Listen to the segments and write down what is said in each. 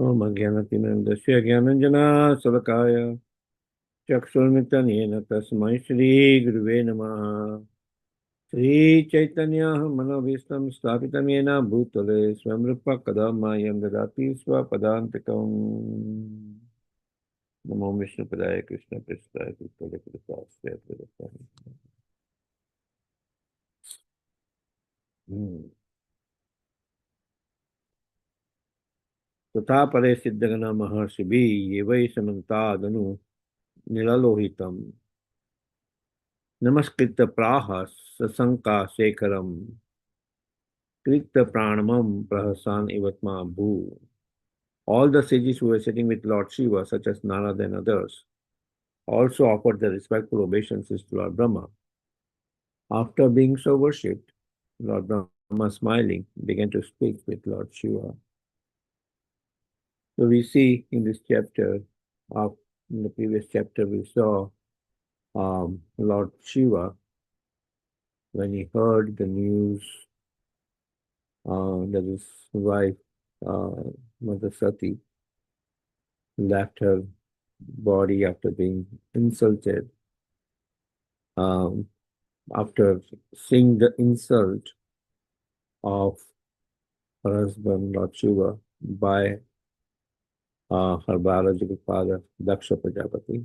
ओम अज्ञानतिमिरन्दस्य ज्ञानञ्जनाशलाकया चक्षुर्मिलितं तस्मै श्रीगुरुवे नमः। श्रीचैतन्यमनोभीष्टं स्थापितं येन भूतले स्वयं रूपः कदा मह्यं ददाति स्वपदान्तिकम्। नमो विष्णुपदाय कृष्णप्रेष्ठाय कृष्णकृष्णाय। तथा परे सिद्धगण महर्षिभिः ये वै समन्तादनु निरलोहितम् नमस्कृत्य प्राह सशंका शेखरम् कृत्य प्राणमं प्रहसन इवत्मा भू. All the sages who were sitting with Lord Shiva, such as Narada and others, also offered their respectful obeisances to Lord Brahma. After being so worshipped, Lord Brahma, smiling, began to speak with Lord Shiva. So we see in this chapter, of, in the previous chapter, we saw Lord Shiva when he heard the news that his wife, uh, Mother Sati, left her body after being insulted. Um, After seeing the insult of her husband, Lord Shiva, by her biological father, Daksha Prajapati,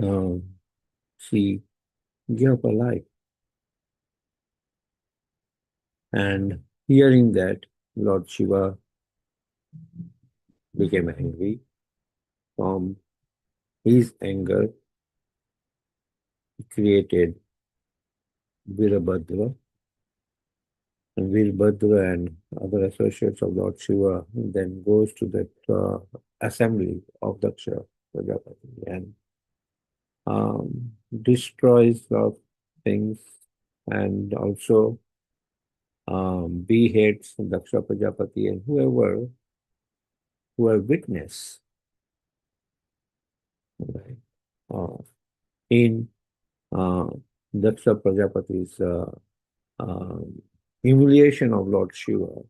um, she gave up her life. And hearing that, Lord Shiva became angry. From his anger, he created Virabhadra. And Virabhadra and other associates of Lord Shiva then goes to that assembly of Daksha Prajapati and destroys of things and also beheads Daksha Prajapati and who are witness, right, in uh, Daksha Prajapati's um, humiliation of Lord Shiva.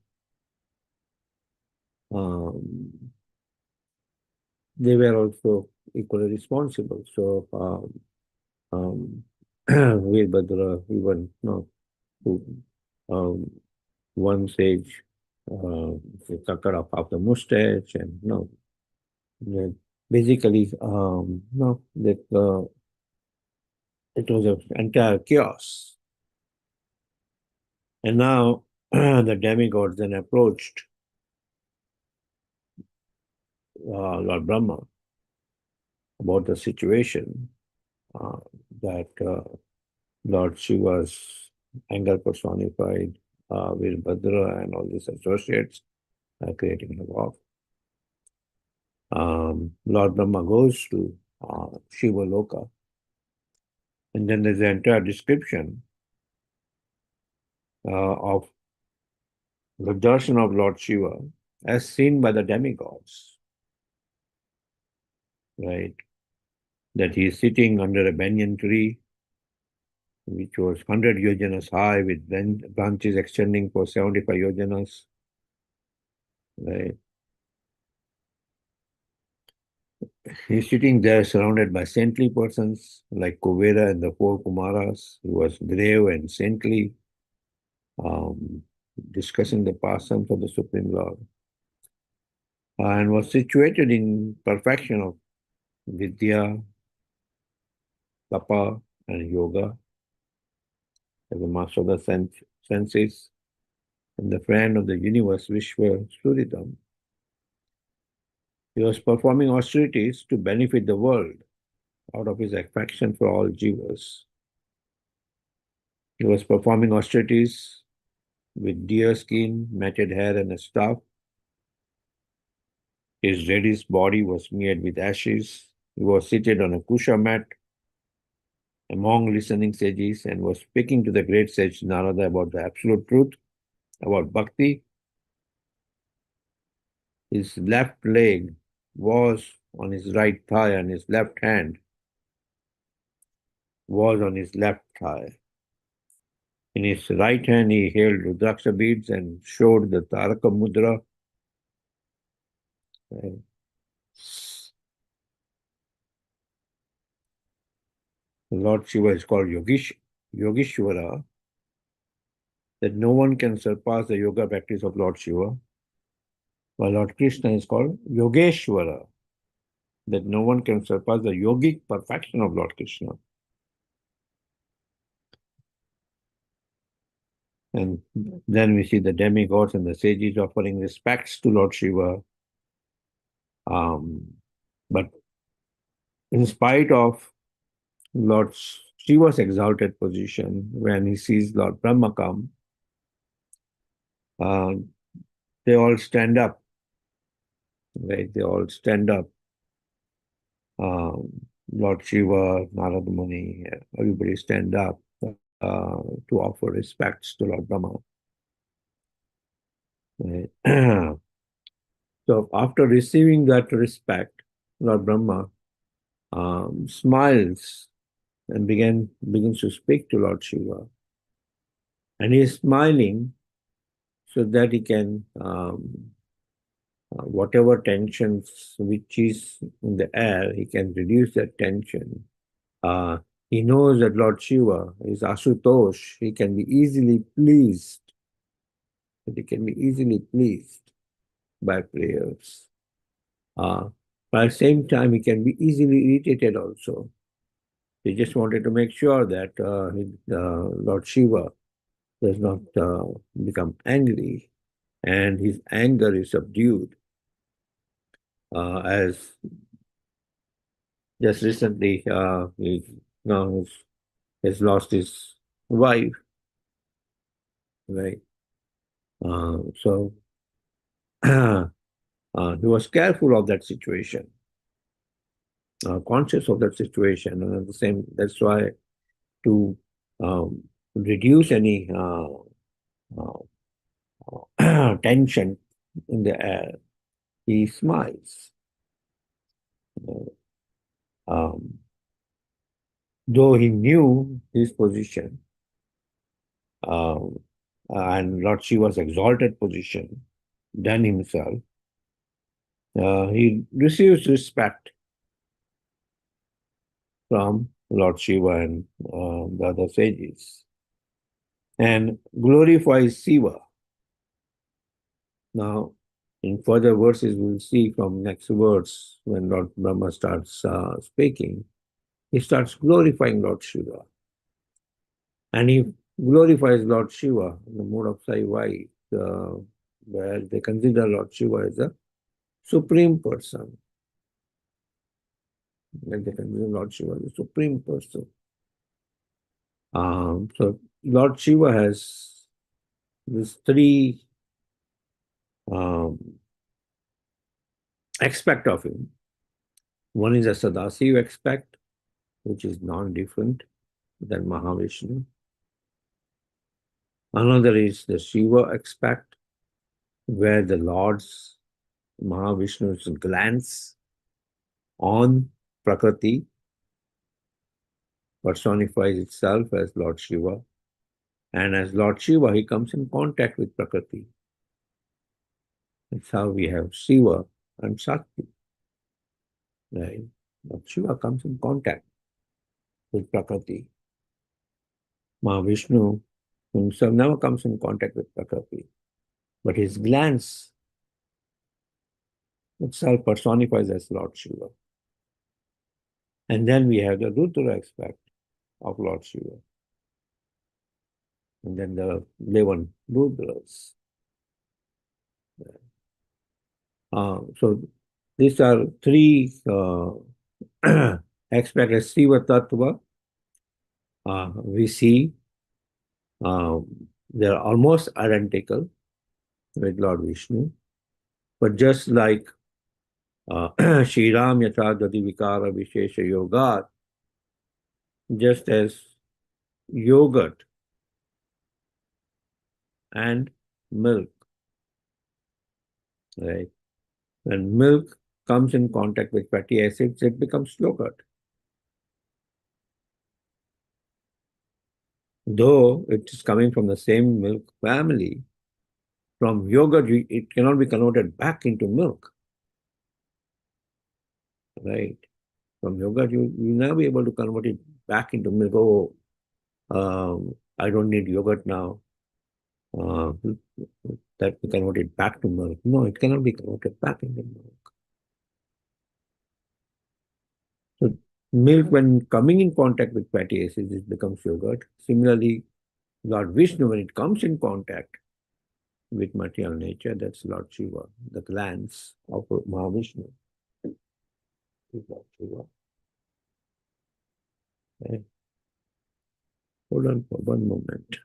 Um, they were also equally responsible. So Veerbhadra even who one sage cut off the mustache and that basically that it was an entire chaos. And now the demigods then approached Lord Brahma about the situation uh, that Lord Shiva's anger personified Veerbhadra and all these associates are creating havoc. Lord Brahma goes to Shiva Loka, and then there's the entire description of the darshan of Lord Shiva as seen by the demigods, right? That he is sitting under a banyan tree, which was 100 yojanas high, with branches extending for 75 yojanas, right? He's sitting there surrounded by saintly persons like Kuvera and the four Kumaras. He was grave and saintly, um, discussing the pastimes of the Supreme Lord, and was situated in perfection of Vidya, Tapa, and Yoga as a master of the senses and the friend of the universe, Vishwa Suritam. He was performing austerities to benefit the world out of his affection for all jivas. He was performing austerities with deer skin, matted hair, and a staff. His reddish body was smeared with ashes. He was seated on a kusha mat among listening sages and was speaking to the great sage Narada about the absolute truth, about bhakti. His left leg was on his right thigh and his left hand was on his left thigh. In his right hand, he held Rudraksha beads and showed the Taraka Mudra. Right? Lord Shiva is called Yogeshwara, that no one can surpass the yoga practice of Lord Shiva, while Lord Krishna is called Yogeshwara, that no one can surpass the yogic perfection of Lord Krishna. And then we see the demigods and the sages offering respects to Lord Shiva. But in spite of Lord Shiva's exalted position, when he sees Lord Brahma come, uh, they all stand up, right? They all stand up. Lord Shiva, Narada Muni, everybody stand up to offer respects to Lord Brahma. Right? So after receiving that respect, Lord Brahma smiles and begins to speak to Lord Shiva. And he is smiling so that he can, whatever tensions which is in the air, he can reduce that tension. He knows that Lord Shiva is Asutosh. He can be easily pleased. He can be easily pleased by prayers. But at the same time, he can be easily irritated also. He just wanted to make sure that Lord Shiva does not become angry and his anger is subdued. As just recently, he now has lost his wife, right? So he was careful of that situation, conscious of that situation, and at the same, that's why to reduce any tension in the air, he smiles. Um, though he knew his position um, and Lord Shiva's exalted position than himself, he receives respect from Lord Shiva and the other sages and glorifies Shiva. Now, in further verses, we'll see from next words when Lord Brahma starts speaking, he starts glorifying Lord Shiva. And he glorifies Lord Shiva in the mode of Sai Vai, where they consider Lord Shiva as a supreme person. Like they consider Lord Shiva as a supreme person. So Lord Shiva has these three um, aspect of him. One is a Sadasiv aspect, which is non-different than Mahavishnu. Another is the Shiva aspect, where the Lord's Mahavishnu's glance on Prakriti personifies itself as Lord Shiva. And as Lord Shiva, he comes in contact with Prakriti. That's how we have Shiva and Shakti. Right? Lord Shiva comes in contact with Prakriti. Mahavishnu himself never comes in contact with Prakriti. But his glance itself personifies as Lord Shiva. And then we have the Rudra aspect of Lord Shiva. And then the 11 Rudras. So these are three aspects of Shiva Tattva. We see they're almost identical with Lord Vishnu, but just like Shri Ram Yatha Dadi Vikara Vishesha Yoga, just as yogurt and milk, right? When milk comes in contact with fatty acids, it becomes yogurt. Though it is coming from the same milk family, from yogurt it cannot be converted back into milk, right? From yogurt you never be able to convert it back into milk. Oh, I don't need yogurt now. Uh, that we convert it back to milk. No, it cannot be converted back into milk. So milk, when coming in contact with fatty acids, it becomes yogurt. Similarly, Lord Vishnu, when it comes in contact with material nature, that's Lord Shiva, the glands of Mahavishnu is Lord Shiva. Okay. Hold on for one moment.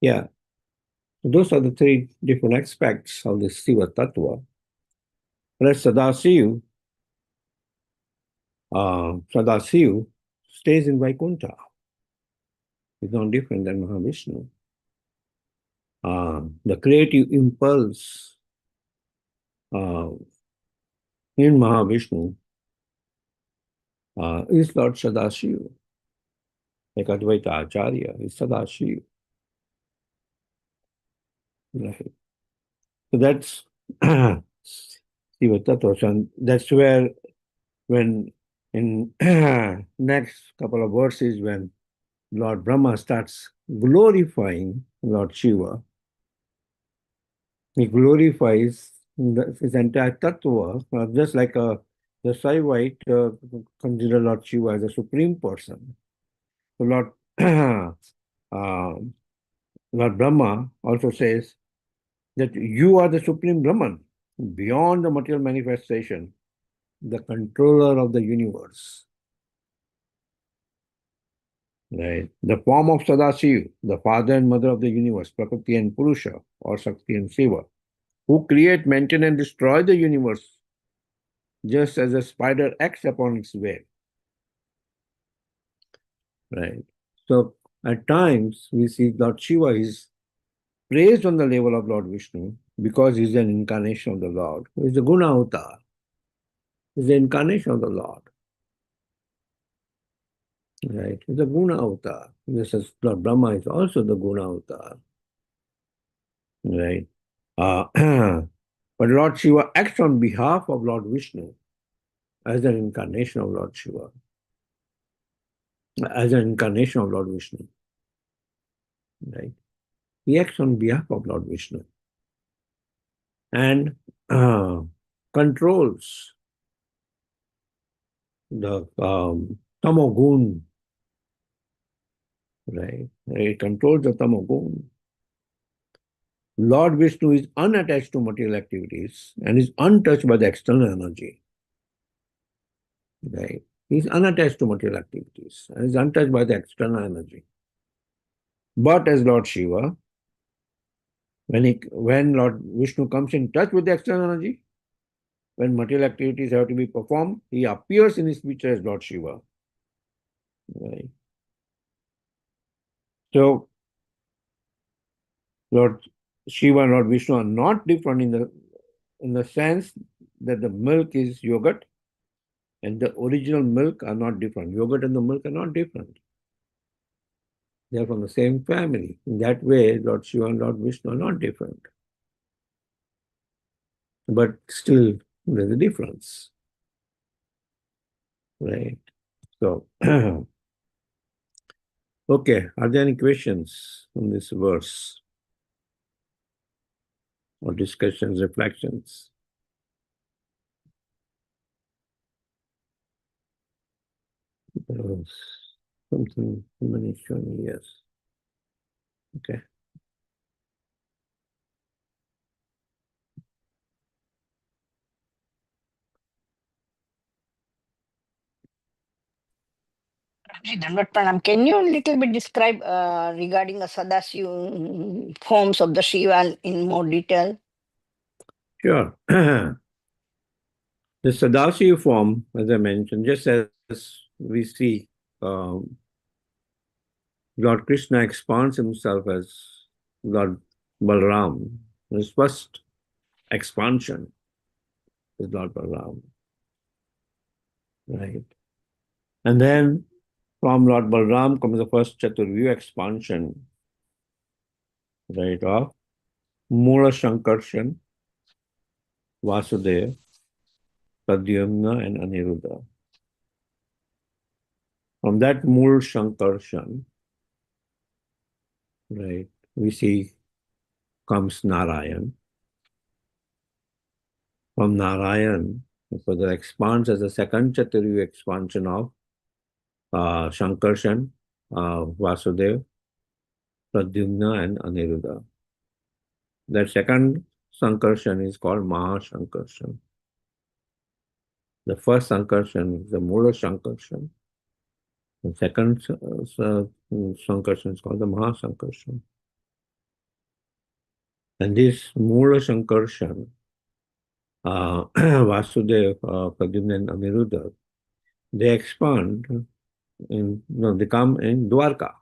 Yeah, those are the three different aspects of the Shiva Tattva. Whereas Sadasiv stays in Vaikuntha. It's not different than Mahavishnu. The creative impulse uh, in Mahavishnu is Lord Sadashiva, like Advaita Acharya is Sadashiva. Right. So that's Shiva Tattva. And that's where, when in next couple of verses, when Lord Brahma starts glorifying Lord Shiva, he glorifies his entire tattva, just like the Saivite consider Lord Shiva as a supreme person. So uh, Lord Brahma also says that you are the supreme Brahman, beyond the material manifestation, the controller of the universe. Right? The form of Sadashiv, the father and mother of the universe, Prakriti and Purusha, or Shakti and Shiva, who create, maintain, and destroy the universe, just as a spider acts upon its web. Right? So at times we see Lord Shiva is praised on the level of Lord Vishnu because he's an incarnation of the Lord. He's the Guna Avatar. He's the incarnation of the Lord. Right? He's a Guna Avatar. Just as Lord Brahma is also the Guna Avatar. Right? Uh, but Lord Shiva acts on behalf of Lord Vishnu as an incarnation of Lord Shiva, as an incarnation of Lord Vishnu. Right? He acts on behalf of Lord Vishnu and controls the tamogun, right? It controls the tamogun. Lord Vishnu is unattached to material activities and is untouched by the external energy, right? He is unattached to material activities and is untouched by the external energy. But as Lord Shiva, when Lord Vishnu comes in touch with the external energy, when material activities have to be performed, he appears in his picture as Lord Shiva. Right? So Lord Shiva and Lord Vishnu are not different in the sense that the milk is yogurt And the original milk are not different. Yogurt and the milk are not different. They are from the same family. In that way, Lord Shiva and Lord Vishnu are not different. But still, there's a difference. Right? So, okay, are there any questions on this verse or discussions, reflections? There was something showing, yes. Okay. Dandavat Pranam. Can you a little bit describe regarding the Sadasiv forms of the Shiva in more detail? Sure. The Sadasiv form, as I mentioned, just as we see um, Lord Krishna expands himself as Lord Balram. His first expansion is Lord Balram, right? And then from Lord Balram comes the first Chaturvyu expansion, right, of Mula Shankarshan, Vasudeva, Pradyumna, and Aniruddha. From that Mul Shankarshan, right, we see comes Narayan. From Narayan, it further expands as a second Chaturvyu expansion of Shankarshan, Vasudeva, Pradyumna, and Aniruddha. That second Sankarshan is called Mahashankarshan. The first Sankarshan is the Mula Shankarshan. The second Sankarshan is called the Mahasankarshan. And this Mula Shankarshan, Vasudeva, Pradyumna, and Aniruddha, they expand they come in Dwarka,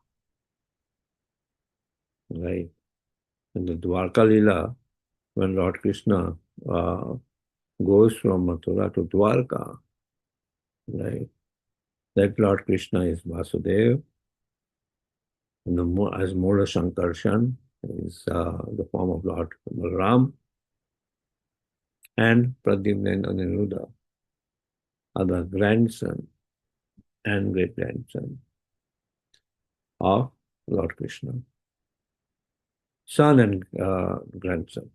right? In the Dwarka Lila, when Lord Krishna goes from Mathura to Dwarka, right? That Lord Krishna is Vasudeva, and as Mula Shankarshan is the form of Lord Balram, and Pradyumna and Aniruddha are the grandson and great grandson of Lord Krishna. Son and grandson,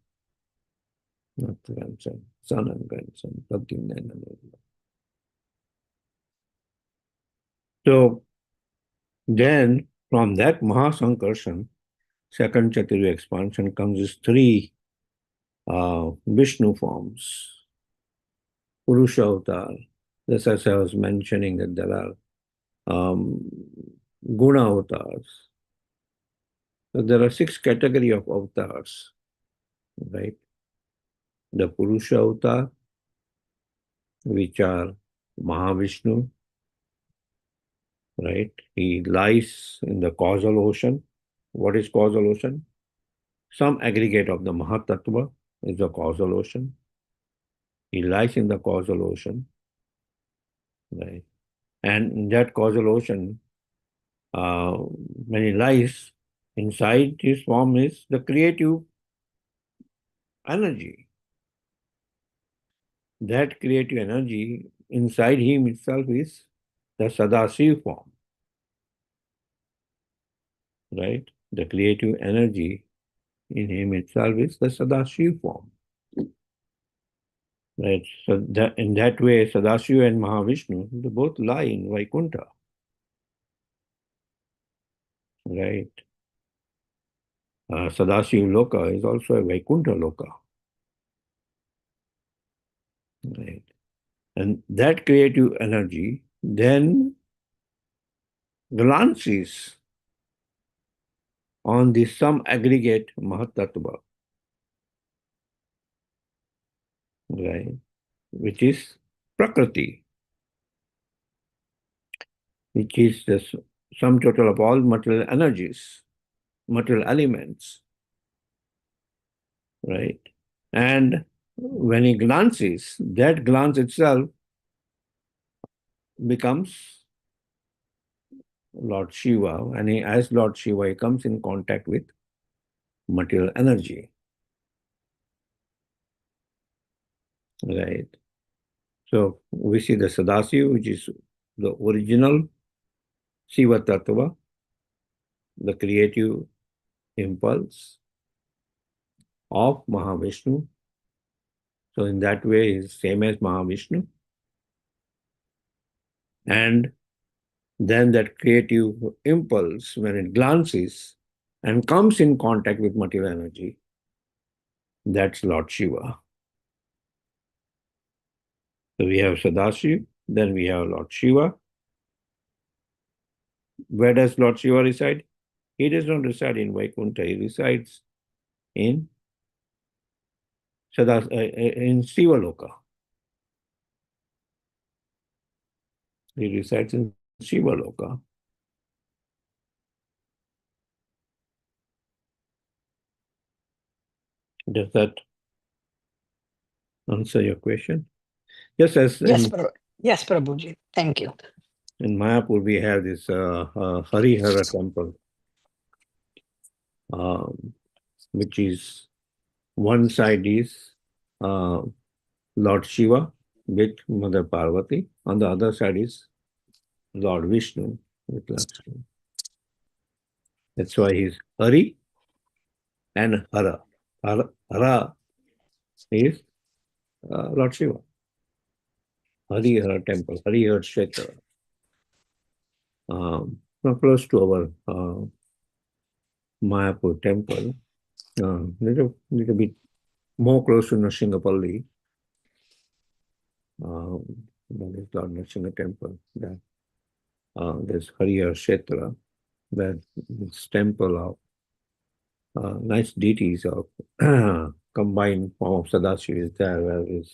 not grandson, son and grandson, Pradyumna and Aniruddha. So then from that Mahasankarshan, second Chaturya expansion comes as three Vishnu forms. Purusha avatar. Just as I was mentioning that there are Guna avatars. So there are six categories of avatars, right? The Purusha avatar, which are Mahavishnu, right? He lies in the causal ocean. What is causal ocean? Some aggregate of the Mahatattva is the causal ocean. He lies in the causal ocean, right? And in that causal ocean, when he lies, inside his form is the creative energy. That creative energy inside him itself is the Sadasiv form, right? The creative energy in him itself is the Sadasiv form, right? So that, in that way, Sadasiv and Mahavishnu, they both lie in Vaikuntha, right? Sadasiv Loka is also a Vaikuntha Loka, right? And that creative energy then glances on the some aggregate Mahatattva, right? Which is Prakriti, which is the sum total of all material energies, material elements, right? And when he glances, that glance itself becomes Lord Shiva, and as Lord Shiva, he comes in contact with material energy, right? So we see the Sadasiva, which is the original Shiva Tattva, the creative impulse of Mahavishnu. So in that way, is same as Mahavishnu. And then that creative impulse, when it glances and comes in contact with material energy, that's Lord Shiva. So we have Sadashiva, then we have Lord Shiva. Where does Lord Shiva reside? He does not reside in Vaikuntha. He resides in in Shiva Loka. He resides in Shiva Loka. Does that answer your question? Yes, as Yes, yes, Prabhuji. Thank you. in Mayapur, we have this Harihara temple, which is one side is uh, Lord Shiva with Mother Parvati. On the other side is Lord Vishnu with Lakshmi. That's why he's Hari and Hara. Hara is Lord Shiva. Harihara temple, Harihara Kshetra. Close to our Mayapur temple, little bit more close to Nrsimhapalli. That is Lord Nrsimha temple. There's Harihara Kshetra, where this temple of nice deities of combined form of Sadashiva is there, where is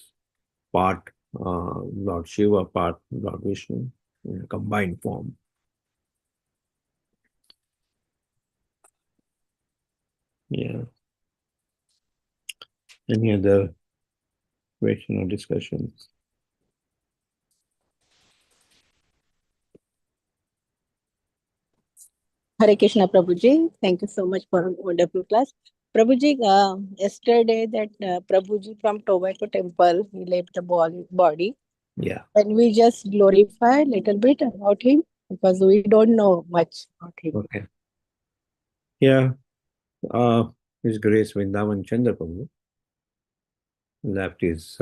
part Lord Shiva, part Lord Vishnu in a combined form. Yeah. Any other question or discussions? Hare Krishna, Prabhuji. Thank you so much for a wonderful class. Prabhuji, yesterday that Prabhuji from Tobacco Temple, he left the body. Yeah. And we just glorify a little bit about him because we don't know much about him. Okay. Yeah. His Grace Vrindavan Chandra Prabhu left his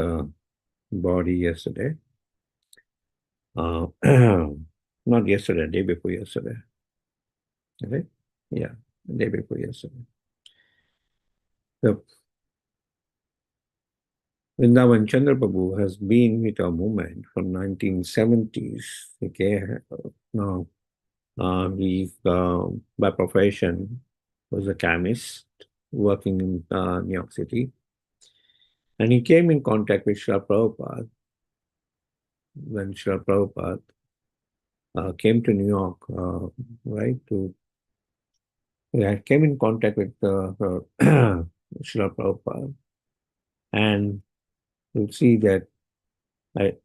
body yesterday. Not yesterday, day before yesterday. Okay? Yeah, day before yesterday. So, Vrindavan Chandra Prabhu has been with our movement from 1970s. Okay, now he by profession was a chemist working in New York City, and he came in contact with Srila Prabhupada when Srila Prabhupada came to New York, right? Came in contact with Srila Prabhupada, and you'll see that I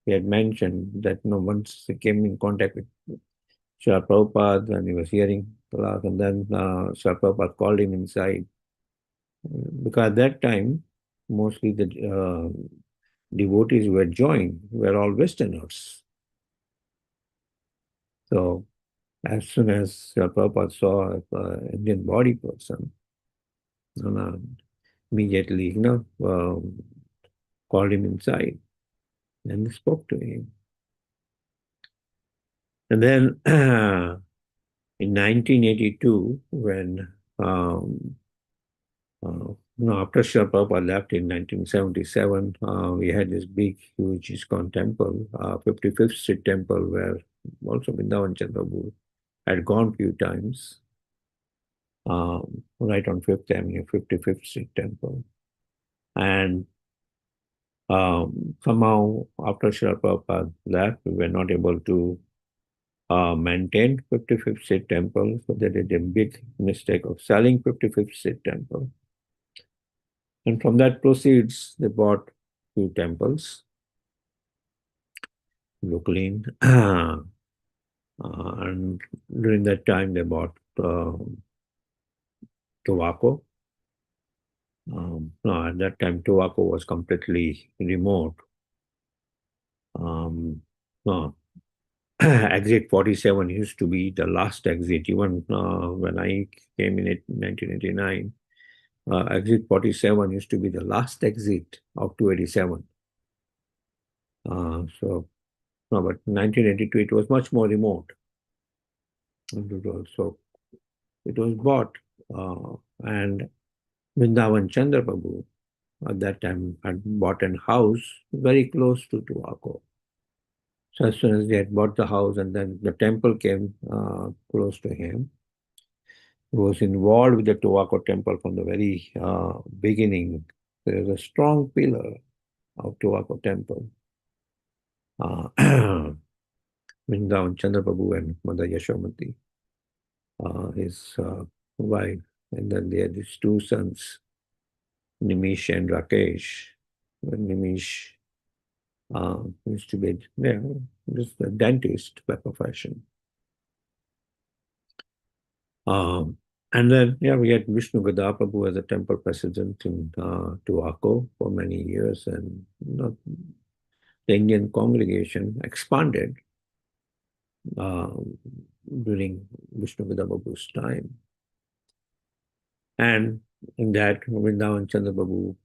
he had mentioned that once he came in contact with Srila Prabhupada and he was hearing class, and then Srila Prabhupada called him inside. Because at that time, mostly the devotees who had joined were all Westerners. So as soon as Srila Prabhupada saw an Indian body person, immediately, called him inside and spoke to him. And then in 1982, when after Srila Prabhupada left in 1977, we had this big, huge ISKCON temple, 55th Street Temple, where also Vrindavan Chandra Prabhu had gone a few times, right on 5th Avenue, 55th Street Temple. And somehow, after Srila Prabhupada left, we were not able to maintain 55th Street Temple, so they did a big mistake of selling 55th Street Temple. And from that proceeds, they bought few temples. Brooklyn. And during that time, they bought tobacco. No, at that time, tobacco was completely remote. No, exit 47 used to be the last exit. Even when I came in 1989, exit 47 used to be the last exit of 287. So, no, but 1982, it was much more remote. So it was bought, and Vrindavan Chandra Prabhu at that time had bought a house very close to Tuvaco. So as soon as they had bought the house and then the temple came close to him, he was involved with the Tuvaco temple from the very beginning. There is a strong pillar of Tuvaco temple. Vrindavan Chandra Prabhu and Mother Yashomati, his wife, and then they had these two sons, Nimish and Rakesh. Nimish used to be just a dentist by profession. And then, we had Vishnu Gada Prabhu as a temple president in Tuaco for many years, and the Indian congregation expanded during Vishnu Gada Prabhu's time. And in that, Vrindavan Chandra Prabhu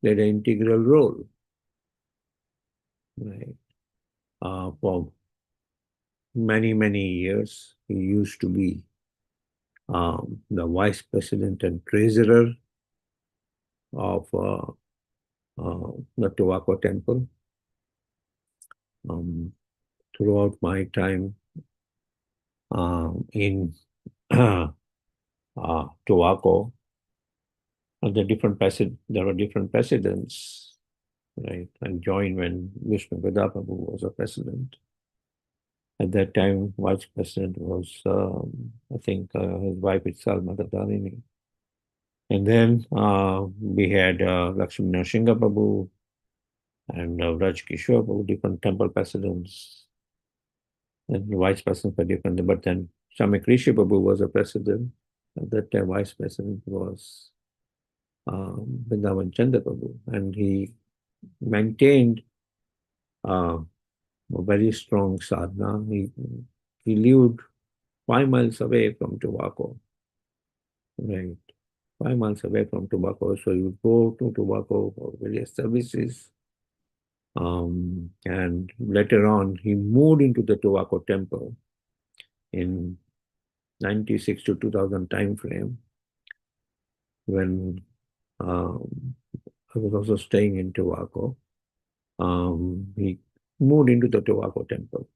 played an integral role, right? For many, many years, he used to be the vice president and treasurer of the Tobacco Temple. Throughout my time in Tobacco, there were different presidents, right? I joined when Vishnu Gada Prabhu was a president. At that time, vice president was, I think, his wife itself, Mother Dalini. And then we had Lakshmi Narasimha Prabhu and Raj Kishore Prabhu, different temple presidents and vice presidents for different. But then Swami Krishi Prabhu was a president. At that time, vice president was Vrindavan Chandra Prabhu, and he maintained a very strong sadhana. He lived 5 miles away from Tobacco, right? 5 miles away from Tobacco, so you go to Tobacco for various services. And later on, he moved into the Tobacco temple in 96 to 2000 time frame, when I was also staying in Tobacco. He moved into the Tobacco temple,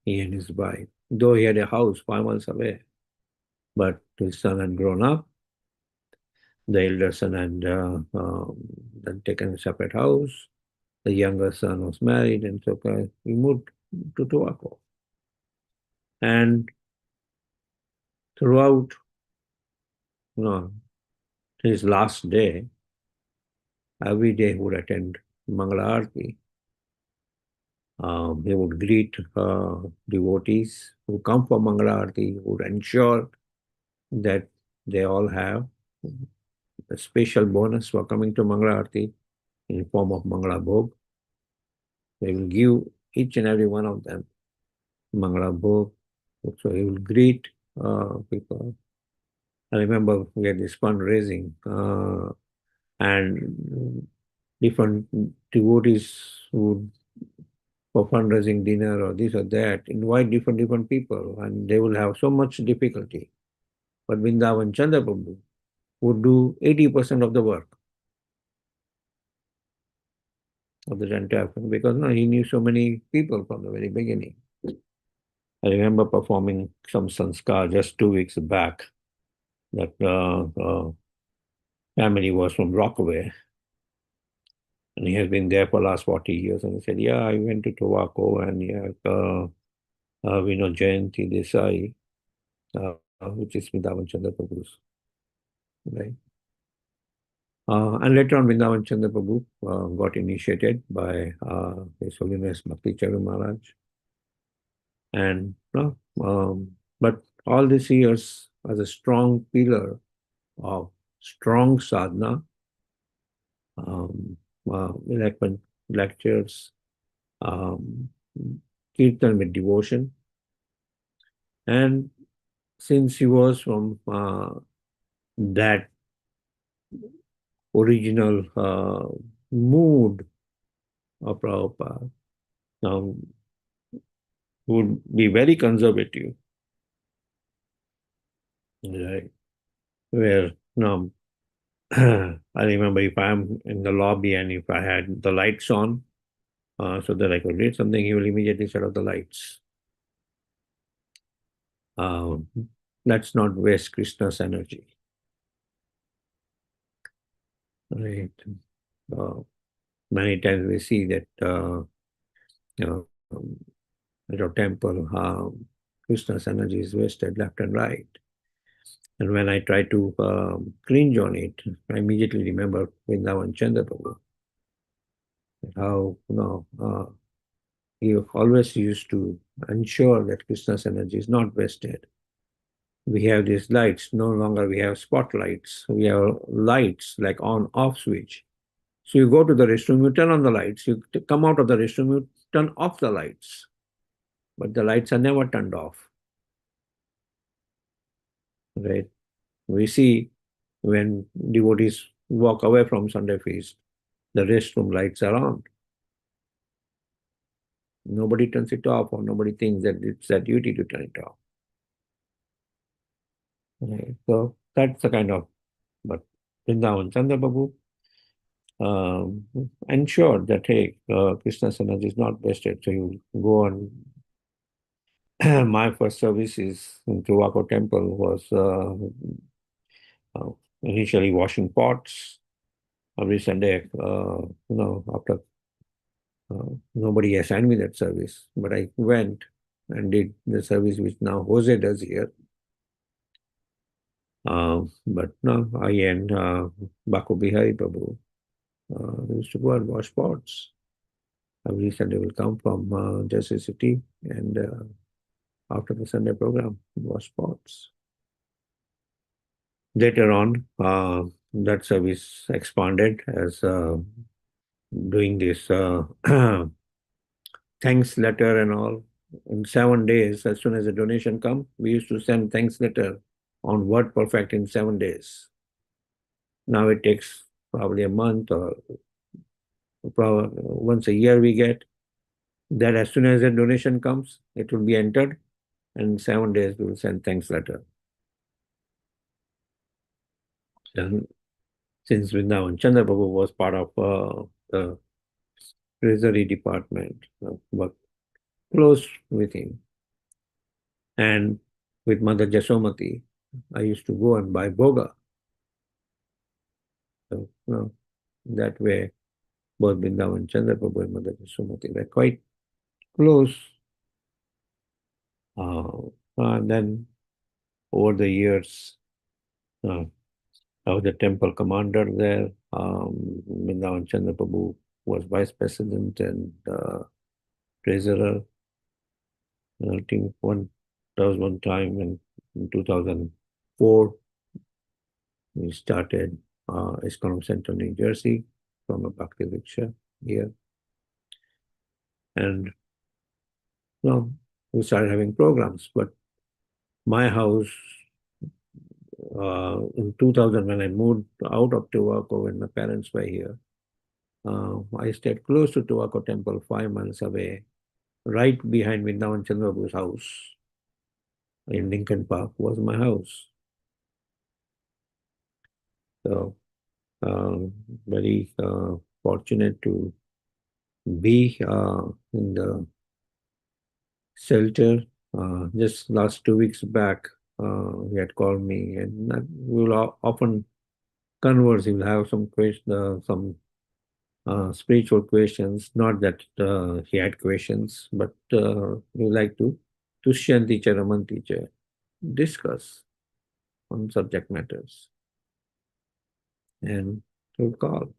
he and his wife, though he had a house 5 miles away, but his son had grown up. The elder son had then taken a separate house. The younger son was married, and so he moved to Tobacco. And throughout his last day, every day he would attend Mangala Aarti. He would greet devotees who come for Mangala Aarti, would ensure that they all have a special bonus for coming to Mangala Aarti in the form of Mangala Bhog. They will give each and every one of them Mangala Bhog. So he will greet people. I remember we had this fundraising and different devotees would, for fundraising dinner or this or that, invite different people, and they will have so much difficulty. But Vrindavan Chandra Prabhu would do 80% of the work of the entire thing, because he knew so many people from the very beginning. I remember performing some sanskar just 2 weeks back. That family was from Rockaway, and he has been there for the last 40 years. And he said, yeah, I went to Tobacco, and we know Jayanti Desai, which is Vrindavan Chandra Prabhu's, right? And later on, Vrindavan Chandra Prabhu got initiated by His Holiness Bhakti Charu Maharaj. And but all these years as a strong pillar of strong sadhana, eloquent lectures, um, kirtan with devotion. And since he was from that original mood of Prabhupada, would be very conservative, right? Where I remember if I'm in the lobby and if I had the lights on, so that I could read something, he will immediately shut off the lights. Um, let's not waste Krishna's energy, right? Many times we see that you know, at our temple, Krishna's energy is wasted left and right. And when I try to cringe on it, I immediately remember Vrindavan Chandra Prabhu, how he always used to ensure that Krishna's energy is not wasted. We have these lights, no longer we have spotlights. We have lights like on-off switch. So you go to the restroom, you turn on the lights, you come out of the restroom, you turn off the lights. But the lights are never turned off. Right? We see when devotees walk away from Sunday feast, the restroom lights are on. Nobody turns it off, or nobody thinks that it's their duty to turn it off. Right? So that's the kind of, but Vrindavan Chandra Babu ensured that, hey, Krishna's energy is not wasted. So you go on. My first service is in Tuvako temple was initially washing pots every Sunday. After nobody assigned me that service, but I went and did the service which now Jose does here. But no, I and Baku Bihari Prabhu used to go and wash pots. Every Sunday will come from Jersey City, and after the Sunday program, wash pots. Later on, that service expanded as doing this thanks letter and all. In 7 days, as soon as the donation come, we used to send thanks letter on Word Perfect in 7 days. Now it takes probably a month or once a year we get. That as soon as the donation comes, it will be entered, and in 7 days we will send thanks letter. And since Vrindavan Chandra Prabhu was part of the treasury department, worked close with him. And with Mother Jasomati, I used to go and buy boga. So, that way, both Vrindavan Chandra Prabhu and Mother Jasomati were quite close. And then over the years, I was the temple commander there. Vrindavan Chandra Prabhu was vice president and treasurer. I think there was one time in 2004, we started ISKCON Center, New Jersey, from a Bhakti Diksha here. And we started having programs. But my house, in 2000, when I moved out of Tuvako, when my parents were here, I stayed close to Tuvako temple, 5 miles away, right behind Vrindavan Chandra Prabhu's house in Lincoln Park was my house. So very fortunate to be in the shelter. Just last 2 weeks back, he had called me, and we will often converse. He will have some spiritual questions. Not that he had questions, but we like to Tushyan teacher, Raman teacher, discuss on subject matters. And will call.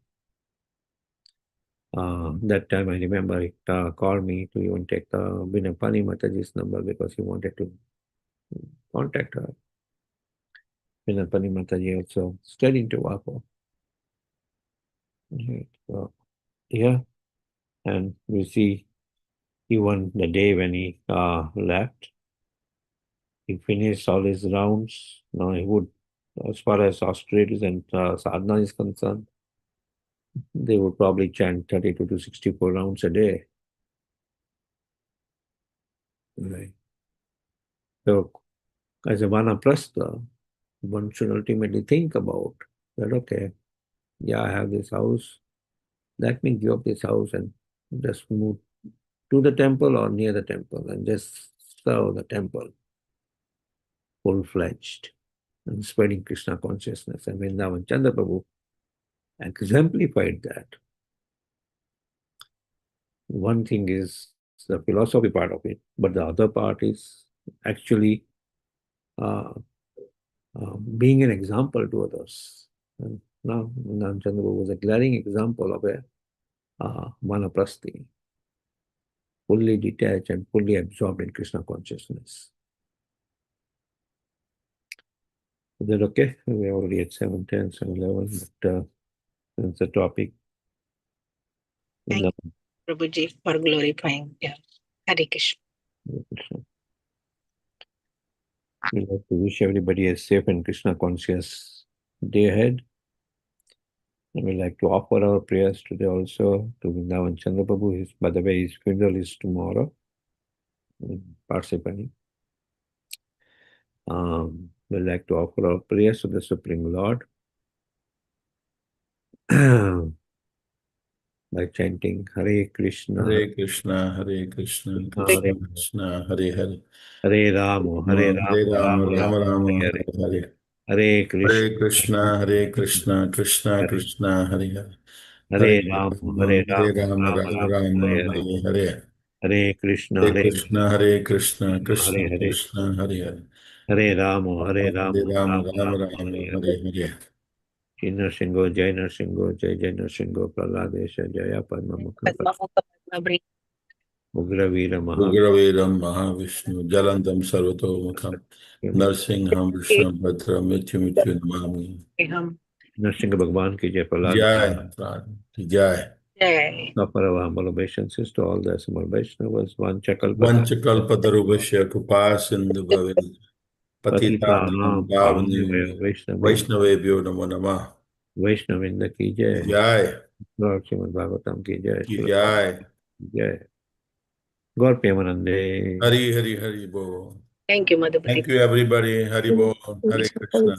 That time I remember he called me to even take the Binapani Mataji's number because he wanted to contact her. Binapani Mataji also studied to Wapo. So, yeah, and we see even the day when he left, he finished all his rounds. Now he would, as far as austerities and sadhana is concerned, they would probably chant 32 to 64 rounds a day. Right. So, as a vanaprastha, one should ultimately think about that, okay, yeah, I have this house. Let me give up this house and just move to the temple or near the temple and just serve the temple full-fledged and spreading Krishna consciousness. And Vrindavan Chandra Prabhu exemplified that. One thing is the philosophy part of it, but the other part is actually uh, being an example to others. And now Vrindavan Chandra Prabhu was a glaring example of a vanaprasthi, fully detached and fully absorbed in Krishna consciousness. Is that okay? We're already at 7:10, 7:11, but that's the topic. Thank you, Prabhuji, for glorifying. Yeah. Hare Krishna. We'd like to wish everybody a safe and Krishna conscious day ahead. And we'd like to offer our prayers today also to Vrindavan Chandra Prabhu. By the way, his funeral is tomorrow in Parsipani. We'd like to offer our prayers to the Supreme Lord by chanting Hare Krishna, Hare Krishna, Hare Krishna, Krishna Krishna, Hare Hare. Hare Rama, Hare Rama, Rama, Rama Rama, Hare Hare Hare. Hare Krishna, Hare Krishna, Hare Krishna, Krishna Krishna, Hare Hare. Hare Rama, Hare Rama, Rama, Rama Rama, Rama, Hare Hare Hare. Hare Krishna, Hare Krishna, Hare Krishna, Krishna Hare Krishna, Hare Hare. Hare Rama, Hare Rama, Rama, Rama, Rama Rama, Rama, Hare Hare Hare. Jai Narsingho, Jai Narsingho, Jai Jai Narsingho, Praladesha, Jaya Padma Mukha, Padma Mukha, Padma Bri- Ugra Veera Maha, Ugravedam Mahavishnu, Jalantam Sarvatomukham, Narsingham Vishnu Bhadra, Mithyu Mithyu Namami. Hum. Narsingha Bhagwan ki Jai, Prahlad Jai, Jai. Jai. offer our humble obeisances to all the Assembled Vaishnavas, one Chakalpata, Vanchakalpatarubhashya Kripa Sindhu Bhavel Patitanam Patitanam, Pavani Pavanavaya, Vaishnavi, Vaishnavebhyo Namo Namah. Vaishnavinda ki Jai, Jai, Lord Srimad Bhagavatam ki Jai, Ki Srila Jai. ki Jai, Gaur Premanande. Hari Hari Hari Bo. Thank you, Madhupati. Thank you everybody. Hari Bo. Hare Krishna.